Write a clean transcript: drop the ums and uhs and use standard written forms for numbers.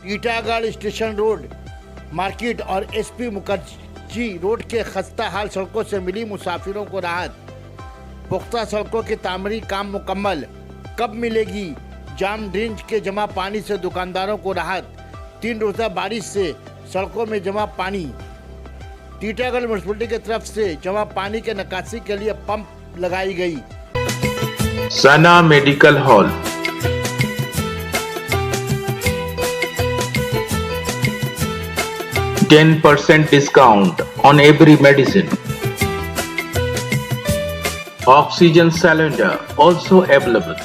Itagarh station road market और SP Mukherjee road के खस्ता हाल सड़कों से मिली मुसाफिरों को राहत। पुख्ता सड़कों के तामीरी काम मुकम्मल, कब मिलेगी? जाम ड्रेनेज के जमा पानी से दुकानदारों को राहत। 3 रोज़ा बारिश से सड़कों में जमा पानी। टीटागढ़ म्यूनिसिपैलिटी की तरफ से जमा पानी के निकासी के लिए पंप लगाई गई। सना medical hall, %10 discount on every medicine. Oxygen cylinder also available.